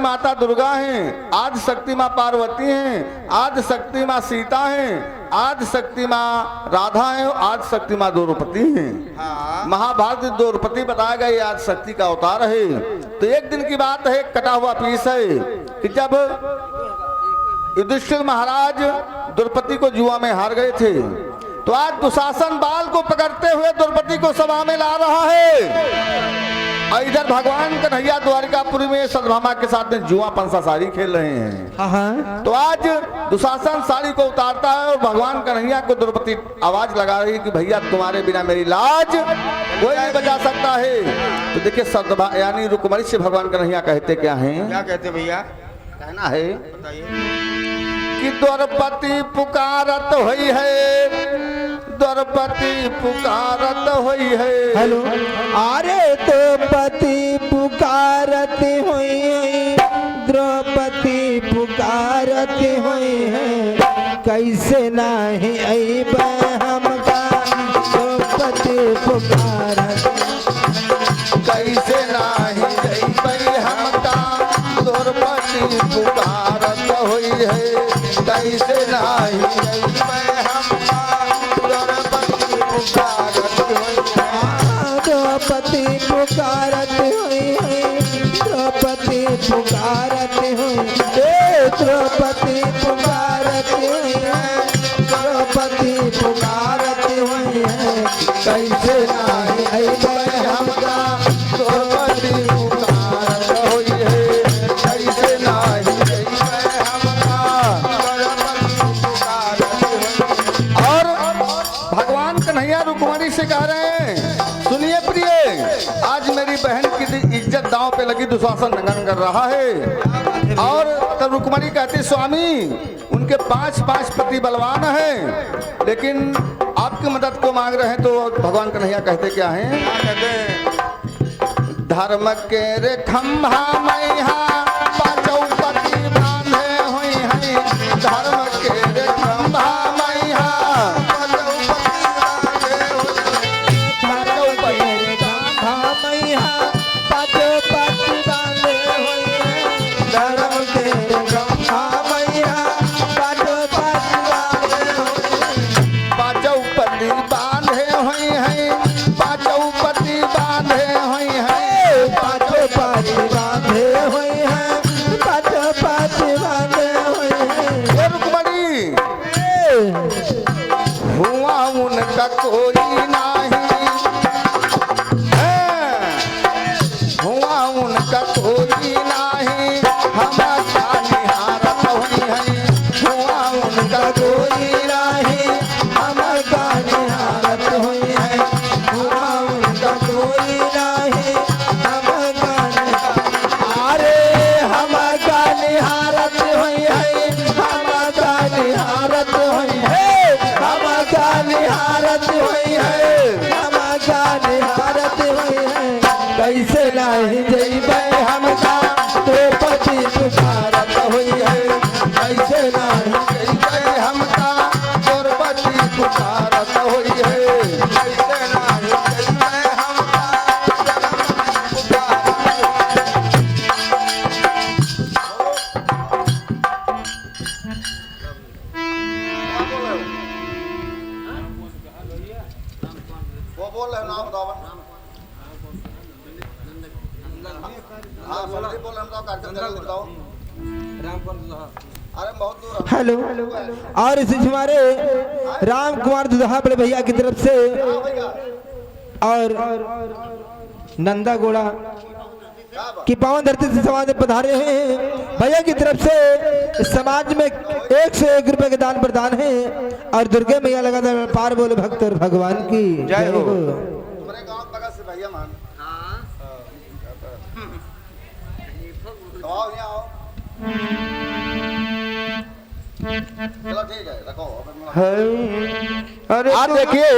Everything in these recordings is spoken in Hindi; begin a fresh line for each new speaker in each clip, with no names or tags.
माता दुर्गा हैं, आज शक्ति माँ पार्वती हैं, आज शक्ति माँ सीता हैं, आज शक्ति माँ राधा है, आज शक्ति माँ द्रौपदी हैं।
हाँ।
महाभारत द्रौपदी बताया गया ये आज शक्ति का अवतार है। तो एक दिन की बात है, कटा हुआ पीस है कि जब युधिष्ठिर महाराज द्रौपदी को जुआ में हार गए थे, तो आज दुशासन बाल को पकड़ते हुए द्रौपदी को सभा में ला रहा है और इधर भगवान कन्हैया द्वारिकापुरी में सत्यभामा के साथ में जुआ पंसा साड़ी खेल रहे हैं।
हाँ।
तो आज दुशासन साड़ी को उतारता है और भगवान कन्हैया को द्रौपदी आवाज लगा रही है कि भैया तुम्हारे बिना मेरी लाज कोई नहीं बचा सकता है। तो देखिए सत्यभामा यानी रुक्मणी से भगवान कन्हैया कहते क्या हैं?
क्या कहते भैया?
कहना है
बताइए।
कि द्रौपदी पुकारत हुई है, द्रौपदी पुकारत हुई है।
हेलो, अरे द्रौपदी पुकारती हुई, द्रौपदी पुकारती हुई है, कैसे नहीं अइब हमका द्रौपदी पुकारत,
कैसे नहीं अइब हमका द्रौपदी पुकारत हुई है, कैसे नहीं अइब हमका द्रौपदी पुकारत हुई है।
द्रौपदी पुकारत हुई है, द्रौपदी पुकारत हुई, द्रौपदी पुकारत हुई है, द्रौपदी पुकारत हुई है, कैसे नहीं अइब हमका
द्रौपदी पुकारत हुई है, कैसे नहीं अइब हमका द्रौपदी पुकारत हुई है। और भगवान कन्हैया रुक्मणी से कह रहे हैं, सुनिए प्रिय, आज मेरी बहन की इज्जत दांव पे लगी, दुशासन नंगन कर रहा है। और तब रुक्मणी कहती स्वामी उनके 5 पति बलवान हैं, लेकिन आपकी मदद को मांग रहे हैं। तो भगवान कन्हैया कहते क्या हैं?
क्या कहते हैं?
धर्म के रे खंभा मैहा पाँचों पति बांधे हुई हैं, धर्म के रे खंभा मैहा पाँचों पति बांधे हुई हैं, पाँचों पति
धर्म के खंभा मैया पाँचों पति बांधे हुई हैं,
पाँचों पति बांधे हुई हैं, पाँचों पति बांधे हुई हैं,
पाँचों पति बांधे हुई हैं, पाँचों पति बांधे हुई हैं।
ये रुक्मणी हुआ उनका कोई नहीं है, हुआ उनका कोई नहीं, हमारा निहारत हुई है, हुआ उनका कोई नहीं,
हमका निहारत हुई है, हुआ उनका कोई नहीं, हमका अरे हमका निहारत हुई है, हमका निहारत हुई है, हमका निहारत हुई है, हमका निहारत हुई है, कैसे नहीं जइबै हमका द्रौपदी पुकारत हुई है, कैसे नहीं
जय हमका द्रौपदी पुकारत हुई है, कैसे नहीं जय हमका द्रौपदी पुकारत। वो बोल रहे नाम बताओ। हाँ बोल रहे बताओ, कार्यक्रम बताओ। अरे बहुत दूर है।
हेलो, और इस हमारे राम कुमार दुल्हा बड़े भैया की तरफ से और नंदा गोड़ा की पावन धरती से समाज में पधारे हैं भैया की तरफ से समाज में 1 से 1 रुपए के दान प्रदान है। और दुर्गे मैया लगातार पार बोले भक्त और भगवान की
जय हो।
तुम्हारे गांव बगल से भैया मान। आओ यहाँ आओ। चलो ठीक है, रखो।
अरे
आप देखिए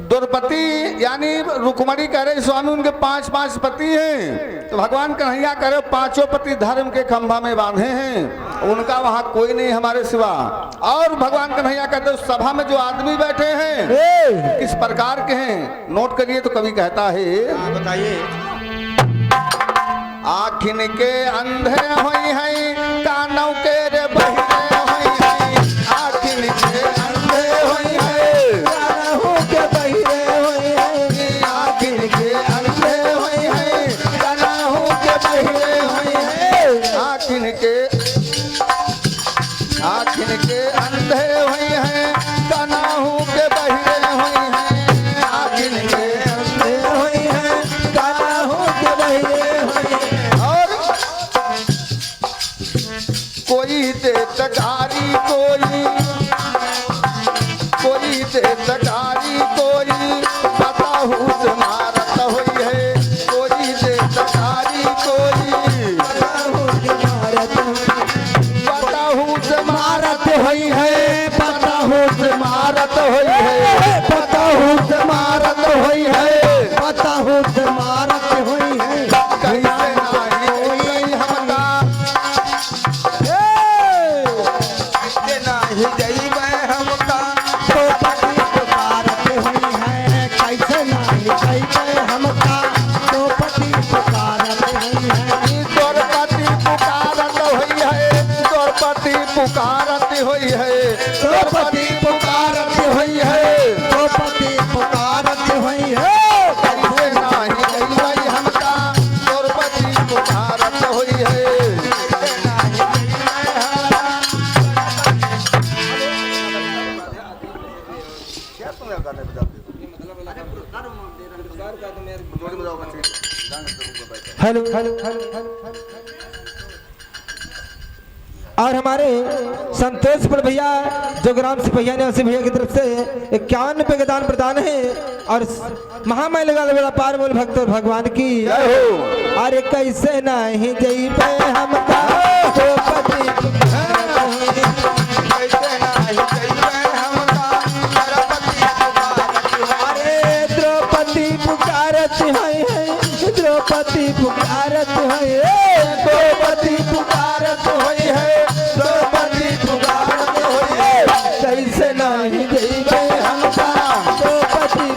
द्रौपदी यानी रुक्मणी कह रहे स्वामी उनके 5 पति हैं, तो भगवान कन्हैया कह रहे 5 पति धर्म के खंभा में बांधे हैं, उनका वहां कोई नहीं हमारे सिवा। और भगवान कन्हैया कहते उस सभा में जो आदमी बैठे हैं किस प्रकार के हैं, नोट करिए। तो कवि कहता है,
बताइए।
आखिन के अंधे हुई हैं कानों के रे बहिरे हुई हैं आखिन के अंधे हुई हैं
कानों के बहिरे हुई हैं
आखिन के अंधे हुई हैं कानों के बहिरे हुई हैं आखिन के अंधे हुई हैं कानों के बहिरे हुई हैं आखिन के
अंधे हुई हैं कानों के बहिरे हुई हैं
और कोई दे तकारी कोई दे तकारी कोई बताहू से मारत हुई है कोई दे तकारी कोई बताहू से मारत हुई है बताहू से मारत हुई है बताहू से मारत हुई है
बताहू से मारत हुई है
कैसे नहीं हमका
कैसे नाही जइबे हमका
तो पति पुकारत हुई है कैसे नहीं कैसे हमका तो पति पुकारत हुई है
द्रौपदी पुकारत हुई है द्रौपदी पुकारत हुई है द्रौपदी पुकारत हुई है
तो पति पुकारत हुई है
कैसे नाही जइबे हमका द्रौपदी पुकारत हुई है
हेलो और हमारे संतोष पर भैया जो ग्राम सिपहिया ने उसी भैया की तरफ से 51 रुपए का दान प्रदान है और महामाई लगा बेड़ा पार बोल भक्त और भगवान की
जय हो
अरे कैसे नहीं जई पे हमका तो पति
कैसे नाही जइबे हमका द्रौपदी पुकारत
अरे द्रौपदी पुकारत है द्रौपदी पुकारत है
द्रौपदी पुकारत हुई है द्रौपदी पुकारत हुई है
कैसे नहीं जइबे हमका द्रौपदी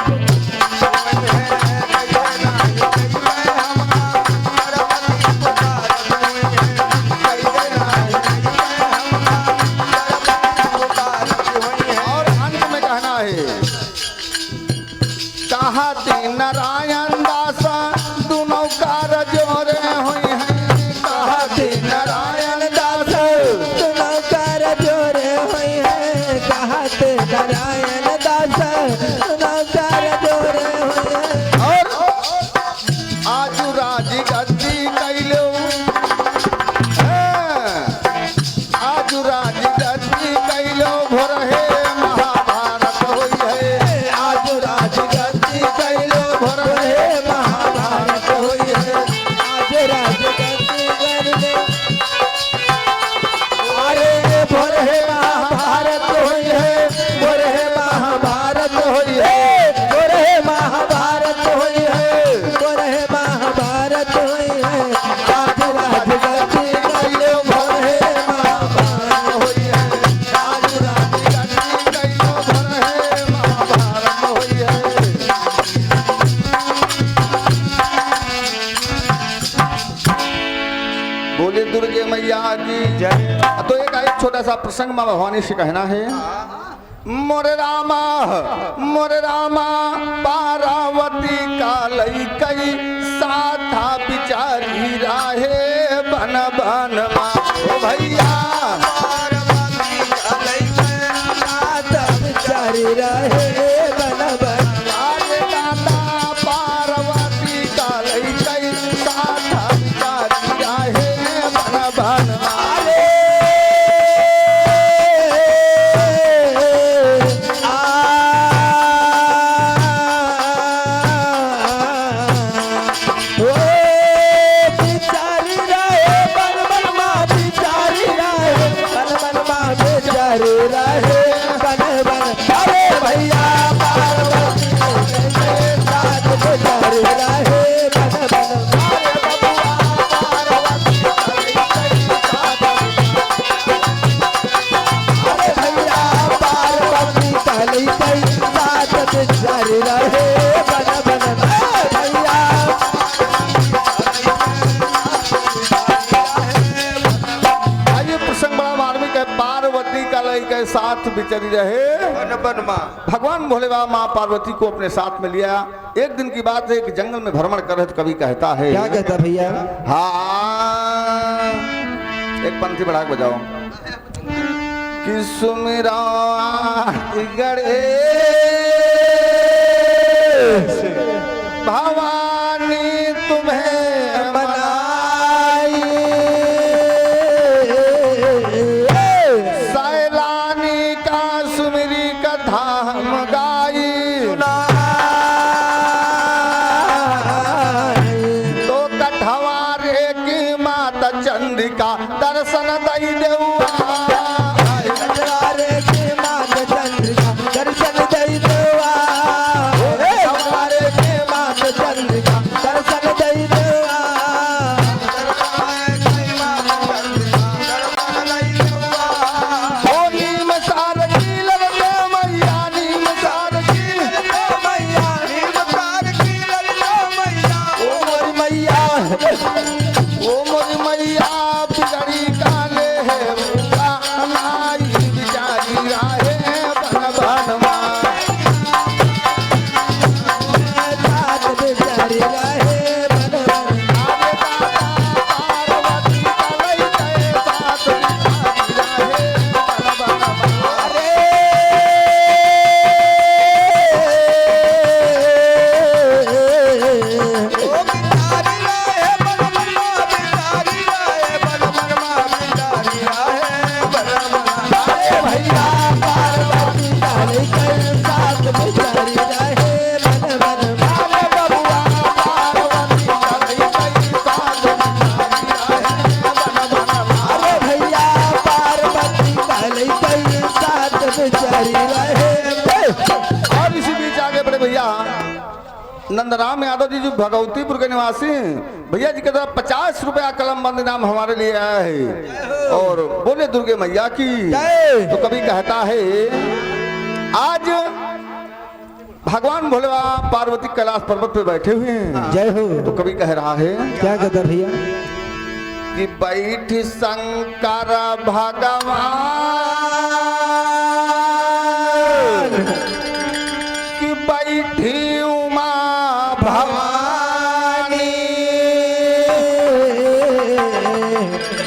और अंत में कहना है कहा दीन नारायण दास दोनों कार जोरे हुई हैं कहा दीन नारायण दास
नौकर जोरे हुई है कहते नारायण दास नौकर जोरे हुई है
और आज राजी गद्दी कैलो आज राजी गद्दी कैलो भोर है महाभारत हुई है
आज राज गद्दी कैलो भर है महाभारत हुई है आज राज गद्दी कैलो अरे भर है महाभारत हुई है भर है महाभारत हुई है भर है महाभारत हुई है भर है महाभारत हुई है आज राज गद्दी कैलो भर है महाभारत हुई है
आज राजी गद्दी कैलो भोर है महाभारत हुई है बोले दुर्गे मैया की
जय
तो एक छोटा सा प्रसंग माँ भवानी से कहना है मोरे रामा पार्वती का लई साथा बिचारी राहे बन बन माँ ओ भैया
बिचारी रहे बन बन
अरे दादा पार्वती का लई साथा बिचारी राहे बन बन
अरे ओ बिचारी रहे बन बन माँ बिचारी रहे बन बन माँ बिचारी रहे बन बन अरे भैया पार्वती के साथ बिचारी रहे बन बन अरे भैया पार्वती कहली कई साथ बिचारी रहे बन बन भैया
पार्वती का लड़के साथ बिचरी रहे।
वन वन माँ
भगवान भोले बाबा माँ पार्वती को अपने साथ में लिया। एक दिन की बात है, एक जंगल में भ्रमण कर रहे तो कवि कहता है,
क्या कहता भैया?
हाँ एक पंक्ति बढ़ा के बजाओ कि सुमिरा गढ़े भवानी तुम्हें बनाई, सैलानी का सुमिरी कथा हम गाई, तो कठवारे की माता चंद्रिका दर्शन दई देउआ, और इसी बीच आगे बढ़े भैया नंदराम यादव जी जो भगवतीपुर के निवासी हैं, भैया जी के तरफ 50 रुपया कलम बंद नाम हमारे लिए आया है और बोले दुर्गे मैया की। तो कभी कहता है आज भगवान भोले बाबा पार्वती कैलाश पर्वत पे बैठे हुए हैं।
जय हो।
तो कभी कह रहा है
क्या कहता भैया?
कि बैठ शंकर भगवान कि बैठी उमा भवानी,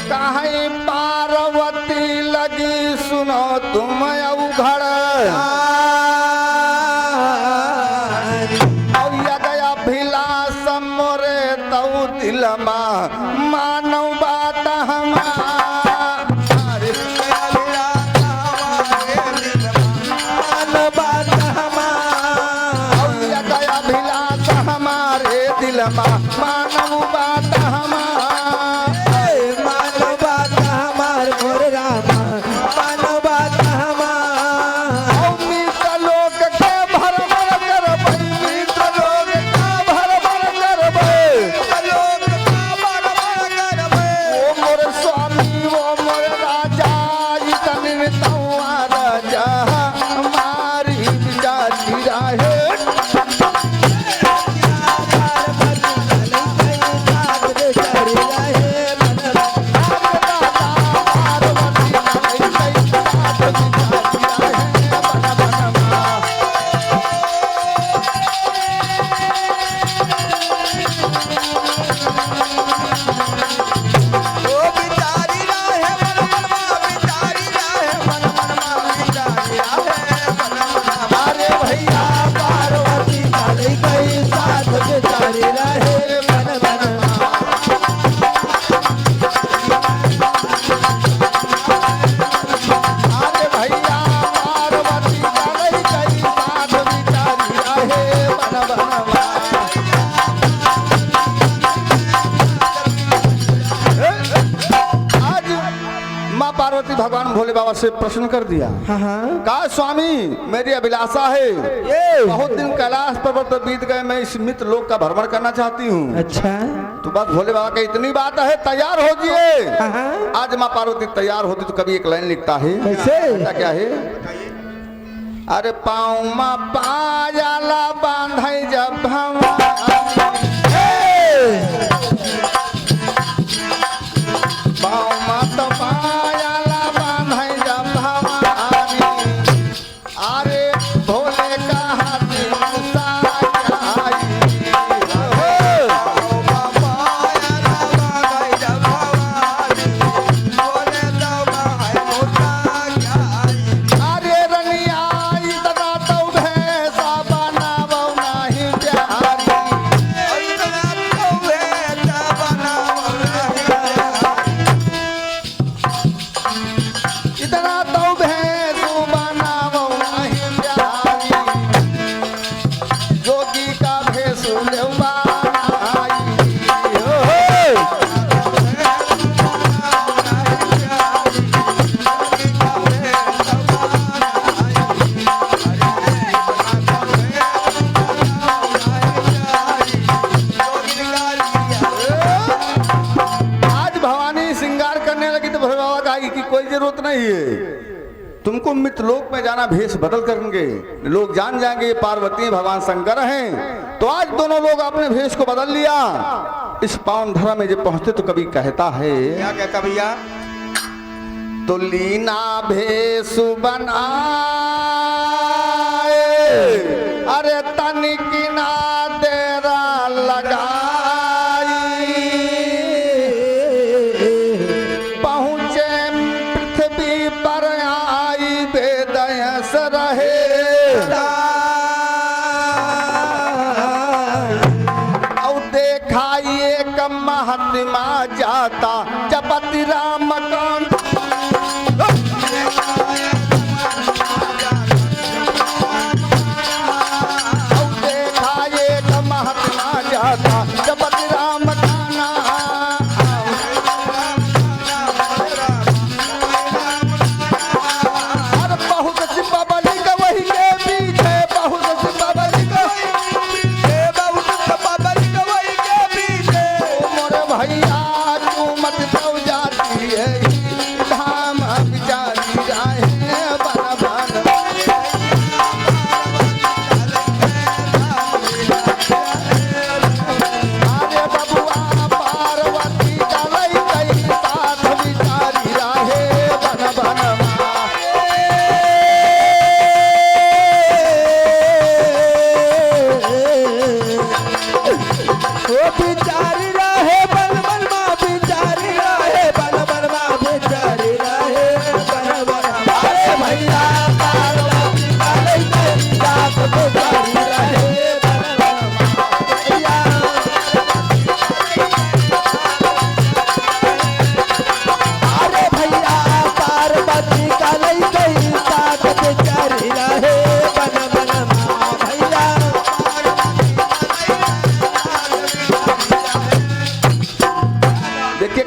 कहीं पार्वती लगी सुनो तुम उघड़, गया भिलास मोरे तऊ दिलमा मानव बात हमारे, गया भिलास हमारे दिलमा मानव बात हमारे,
मानव बात हमार मोर रामा, मानव बात हमार।
मित्र लोग के भर भर करबै, मित्र लोग का भर भर करबै, ओ मोर स्वामी ओ मोर राजा, इतने तवा राजा हमारी जाति रहे। अरे भैया पार्वती चली गई साथ बेचारी रहे मन मन। अरे भैया पार्वती चली गई साथ बेचारी रहे मन मन। आज माँ पार्वती भगवान भोले बाबा से प्रश्न कर दिया।
हाँ
कहा स्वामी मेरी अभिलाषा है,
ये
बहुत दिन कैलाश पर्वत बीत गए, मैं इस मित्र लोक का भ्रमण करना चाहती हूँ।
अच्छा।
तो बस भोले बाबा की इतनी बात है, तैयार हो जिए।
हाँ।
आज माँ पार्वती तैयार होती तो कभी एक लाइन लिखता है।
कैसे?
क्या है? अरे पाँव माँ पायाला बांधे जब पाँव माँ तो पायाला बांधे की कोई जरूरत नहीं है। तुमको मित्रलोक में जाना, भेष बदल करेंगे, लोग जान जाएंगे ये पार्वती भगवान शंकर हैं। तो आज दोनों लोग अपने भेष को बदल लिया। इस पावन धरा में जब पहुंचते तो कभी कहता है,
क्या कहता भैया?
तो लीना भेष बनाए, अरे तनिक ना तेरा लगाई, पहुंचे पृथ्वी पर आई बेदयस रहे। और देखा एक महात्मा जाता जपति राम कांड, जपति राम का नाम, और बहुत सी पब्लिक वही के पीछे, बहुत सी पब्लिक वही के पीछे। मोरे भैया चूमत तो जाती है, धाम बिचारी जाए बन बन।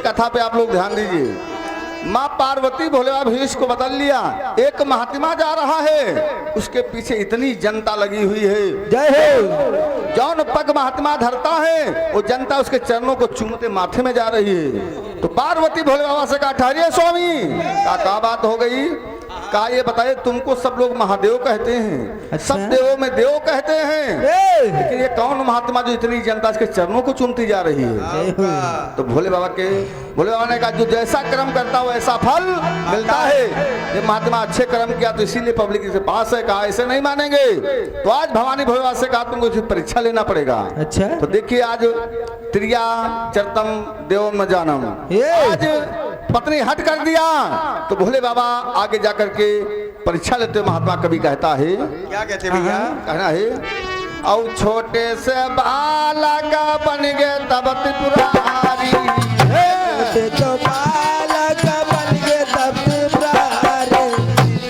कथा पे आप लोग ध्यान दीजिए। माँ पार्वती भोले बाबा भेष को बदल लिया, एक महात्मा जा रहा है, उसके पीछे इतनी जनता लगी हुई है।
जय हो।
जौन पग महात्मा धरता है वो जनता उसके चरणों को चूमते माथे में जा रही है। तो पार्वती भोले बाबा से कहा, ठहरिए स्वामी, क्या बात हो गई? कहा ये बताइए, तुमको सब लोग महादेव कहते हैं,
अच्छा?
सब देवों में देव कहते हैं, लेकिन ये कौन महात्मा जो इतनी जनता इसके चरणों को चूमती जा रही है? तो भोले बाबा ने कहा, जो जैसा कर्म करता हो वैसा फल मिलता है। ये महात्मा अच्छे कर्म किया तो इसीलिए पब्लिक इसे पास है। कहा ऐसे नहीं मानेंगे, तो आज भवानी भोले बाबा से कहा तुमको परीक्षा लेना पड़ेगा।
अच्छा,
तो देखिए आज त्रिया चरतम देव में जानम, आज पत्नी हट कर दिया। तो भोले बाबा आगे जाकर के परीक्षा लेते महात्मा कवि कहता है,
क्या कहते भैया?
कहना है, और छोटे से बालक बन गए तब त्रिपुरारी,
तो बालक बन गए तब त्रिपुरारी,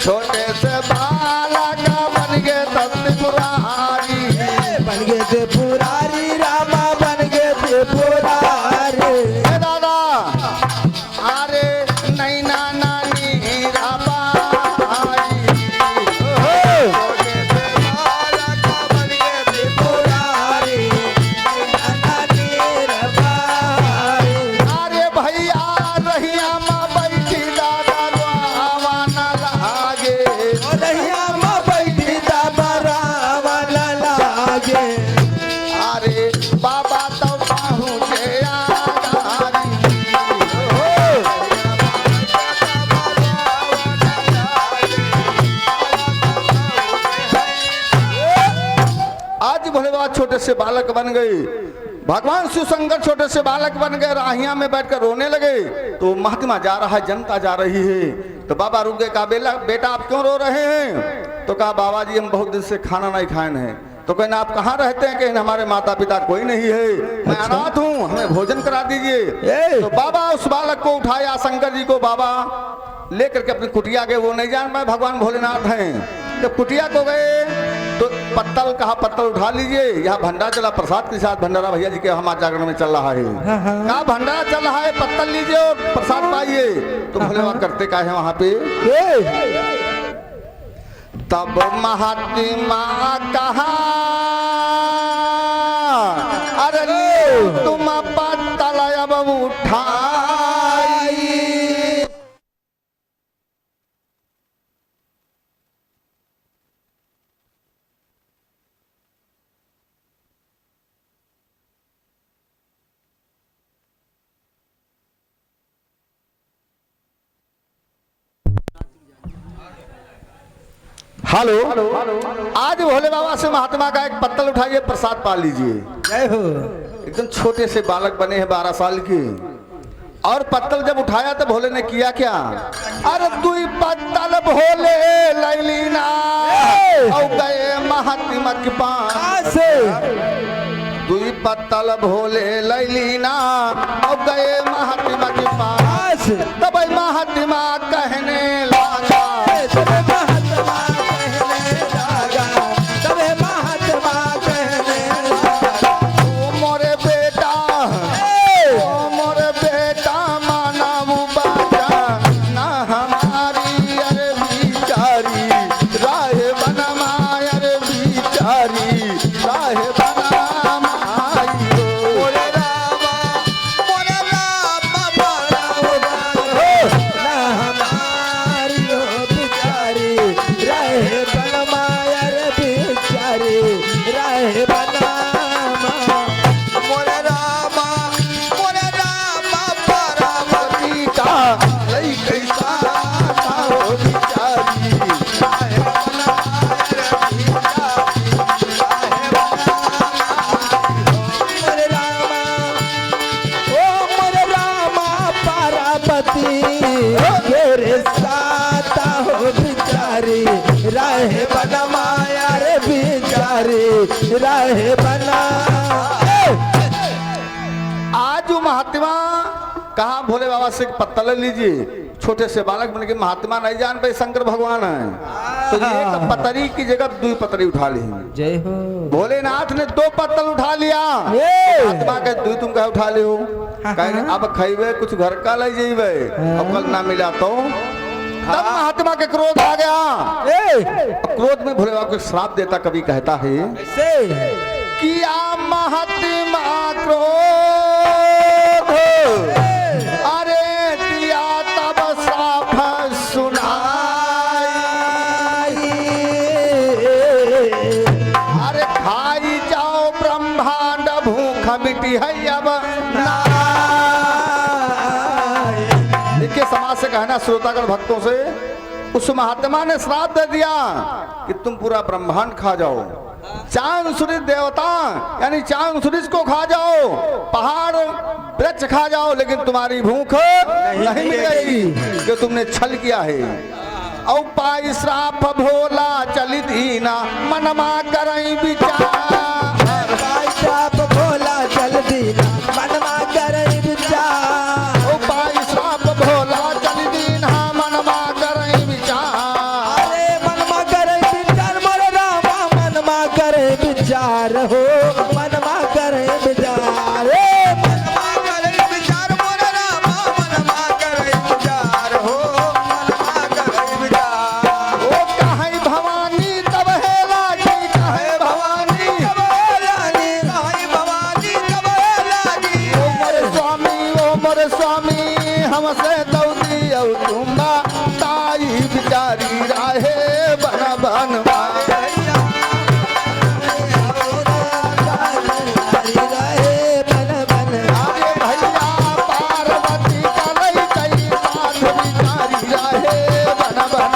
छोटे से बालक बन गए तब त्रिपुरारी,
बन गए त्रिपुरारी, रामा बन गए त्रिपुरारी।
दादा अरे नहीं नानी छोटे से बालक बन गए, भगवान शिव शंकर छोटे से बालक बन गए, राहिया में बैठकर रोने लगे। तो महात्मा जा रहा है, जनता जा रही है। तो बाबा रुक गए, कहा बेटा आप क्यों रो रहे हैं? तो कहा बाबा जी हम बहुत दिन से खाना नहीं खाए हैं। तो कहना आप कहाँ रहते हैं? कहीं हमारे माता पिता कोई नहीं है, मैं अनाथ हूँ, हमें भोजन करा दीजिए। तो बाबा उस बालक को उठाया, शंकर जी को बाबा लेकर के अपनी कुटिया गए। वो नहीं जान पाए भगवान भोलेनाथ हैं। जब कुटिया को गए तो पत्तल कहा, पत्तल उठा लीजिए, यहाँ भंडारा चला प्रसाद के साथ। भंडारा भैया जी के हम जागरण में चल रहा है। कहा भंडारा चल रहा है, पत्तल लीजिए और प्रसाद पाइए। तो भोले बाबा करते क्या है वहां पे? तब महात्मा कहा अरे तुम पत्तल अब उठाई, हेलो, आज भोले बाबा से महात्मा का एक पत्तल उठाइए, प्रसाद पा लीजिए।
जय हो।
एकदम छोटे से बालक बने हैं 12 साल के, और पत्तल जब उठाया तो भोले ने किया क्या? अरे दुई पत्तल भोले लैलीना और गए महात्मा के पास। दुई पत्तल भोले लैलीना और गए महात्मा के पास। तब महात्मा कहने लगा, मोरे बेटा मानव बाजा ना हमारी अरे बिचारी राहे बनमा अरे बिचारी राहे
राहे बना माया रे बिचारी राहे बना।
आज जो महात्मा कहा भोले बाबा से पत्तल लीजिए, छोटे से बालक बन के महात्मा नहीं जान पाए शंकर भगवान है, तो एक पतरी की जगह 2 पतरी उठा ली।
जय हो।
भोलेनाथ ने 2 पत्तल उठा लिया, महात्मा के 2 तुम कहे उठा लियो, कहे अब खैबे कुछ घर का ले जेबे, अब कल ना मिला तो। तब महात्मा के क्रोध आ गया। क्रोध में भोले बाबा को श्राप देता, कभी कहता है किया महात्मा क्रोध अरे दिया तब श्राप सुनाई। अरे खाई जाओ ब्रह्मांड भूख मिटी है अब के समाज से कहना श्रोतागण भक्तों से, उस महात्मा ने श्राप दे दिया कि तुम पूरा ब्रह्मांड खा जाओ, चांद सूरज देवता यानी चांद सूरज को खा जाओ, पहाड़ वृक्ष खा जाओ, लेकिन तुम्हारी भूख नहीं मिलेगी कि तुमने छल किया है। औ पाई श्राप भोला चली दीना मनमा करई विचार।
पाई श्राप भोला चल दीना मनमा करई विचार।
औ पाई श्राप भोला चली दीना मनमा करई विचार।
अरे मनमा करई विचार मोरे रामा मनमा करई विचार हो, मनमा करई विचार। मनमा करई विचार मोरे रामा मनमा करई विचार हो, मनमा करई विचार।
ओ कहे भवानी तब है लागी, कहे भवानी
तब है लागी, कहे भवानी तब है लागी।
ओ मोरे स्वामी हमसे दौदी औ तुम्बा ताई बिचारी राहे बन बन। अरे भैया पार्वती का लई कई साथ बिचारी राहे बन बन।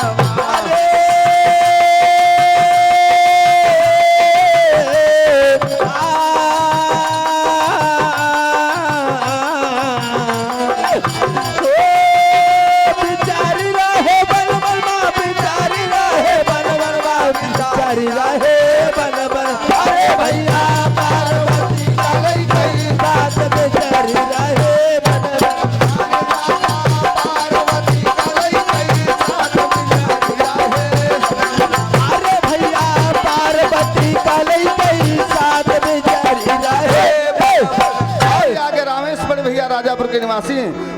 राजापुर के निवासी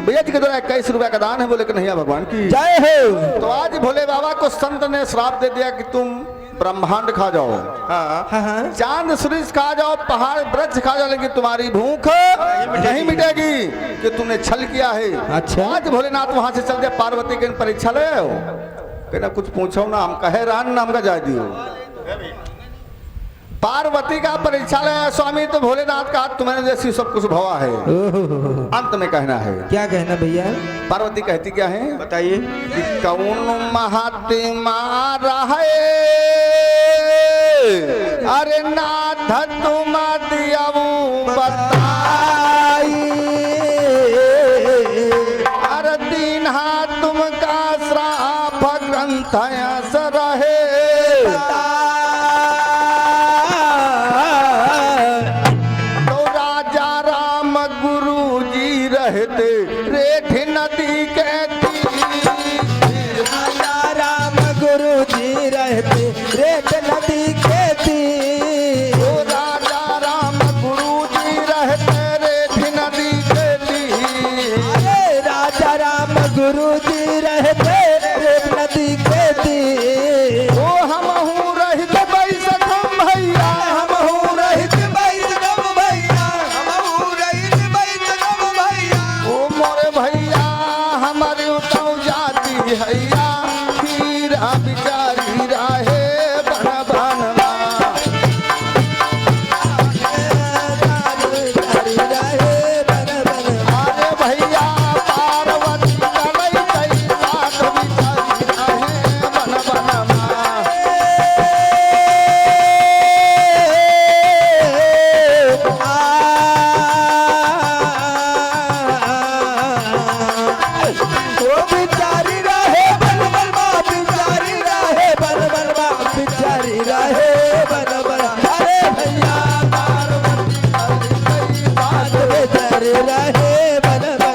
भैया जी के द्वारा 21 रुपया का दान है, बोले कि नहीं भगवान की
जय हो।
तो आज भोले बाबा को संत ने श्राप दे दिया कि तुम ब्रह्मांड खा जाओ, चांद सूरज खा जाओ, पहाड़ वृक्ष खा जाओ, लेकिन तुम्हारी भूख नहीं मिटेगी कि तुमने छल किया है।
अच्छा।
आज भोलेनाथ वहां से चल दिया, पार्वती के परीक्षा ले कहना कुछ पूछो ना, हम कहे रान नाम का जा दियो। पार्वती का परीक्षा ले स्वामी, तो भोलेनाथ का तुम्हारे जैसी सब कुछ भवा है। अंत में कहना है,
क्या कहना भैया?
पार्वती कहती क्या है?
बताइए।
कि कौन महात्मा रहे अरे नाथ तुम दियाऊ बताई अरे दीन्हा तुमका श्राप ग्रंथ यस रहे तो राजा राम गुरु जी रहते रेठ नदी के
राजा राम गुरु जी रहते रेत नदी के तीर।
ओ राजा राम गुरु जी रहते रेठ नदी के तीर।
अरे राजा राम गुरु जी रहते रेत नदी के तीर।
ओ हमहू रहित बैसखम भैया
हमहू रहित बैसखम भैया, हमहू रहित बैसखम भैया।
ओ मोरे भैया हमारी उतौ जाती हैया हीरा बिचारी राहे बन बनवा अरे भैया पार्वती कलई कैसा बिचारी राहे बन बनवा
वो बिचारी रहे बन बलवा, बिचारी रहे बन बलवा, बिचारी रहे बन बलवा। अरे भैया पार्वती बात बिचारी रहे बन बलवा।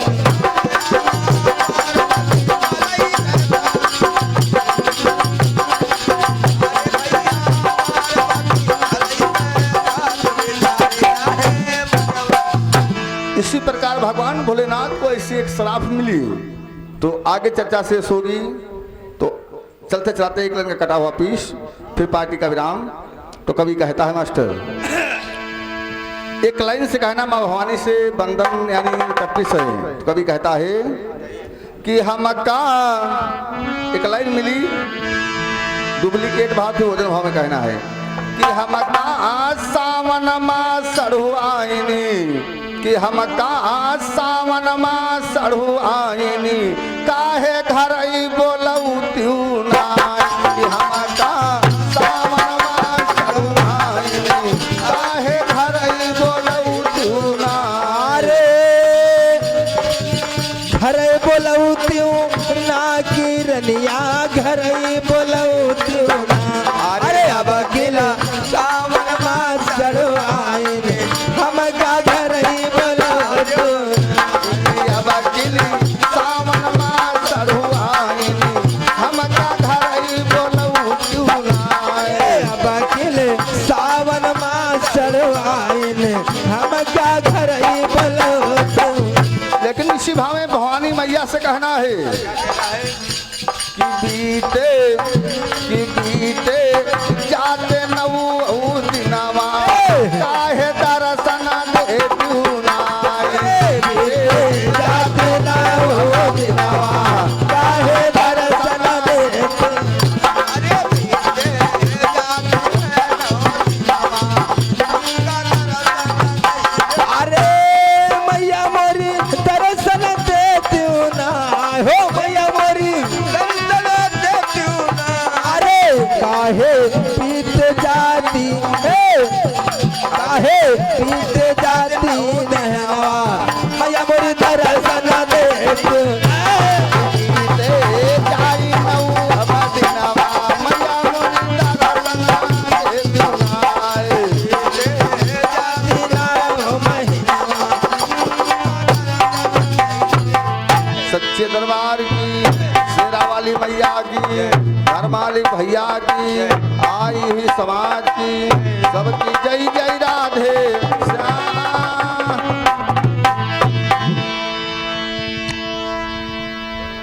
इसी प्रकार भगवान भोलेनाथ को ऐसी एक श्राप मिली तो आगे चर्चा शेष होगी। तो चलते चलाते एक लाइन का कटा हुआ पीस फिर पार्टी का विराम। तो कवि कहता है मास्टर एक लाइन से कहना माँ भवानी से बंधन यानी तपीस है। तो कवि कहता है कि हमका एक लाइन मिली डुप्लीकेट भाव थे ओजन भाव में कहना है कि हमका सावन माँ सड़ुआइनी कि हमका सावन माँ सड़ुआइनी काहे घर बोलऊ त्यू ना कि हमका सावन माँ सड़ुआइनी काहे घर बोलऊ त्यू ना
अरे घर बोलऊ त्यों ना की रनिया घर बोलऊ त्यों ना। अरे अब गिला सावन मास चढ़वाइन हम का घर बोलऊ त्यों ना।
अब किली सावन माँ सड़ुआइनी हमका घर बोलऊ त्यू ना
अरे अब गिले सावन मास चढ़वाइन हम का घर बोलऊ त्यों ना।
लेकिन इसी भाव में भवानी मैया से कहना है कि बीते जाते नऊ दिनवा काहे दर्शन दे दूना
जाते नऊ दिनवा काहे दर्शन दे। अरे मैया मोरी दर्शन देती ना हो मैया मोरी दर्शन देती ना। अरे काहे पीत जाती है काहे पीत जाती नहवा मैया मोरी दर्शन देती
जाई नऊ दिनवा मैया मोरी दर्शन दे दूना सच्चे दरबार की शेरा वाली मैया की घर मालिक भैया की आई हुई समाज की सबकी जय जय राधे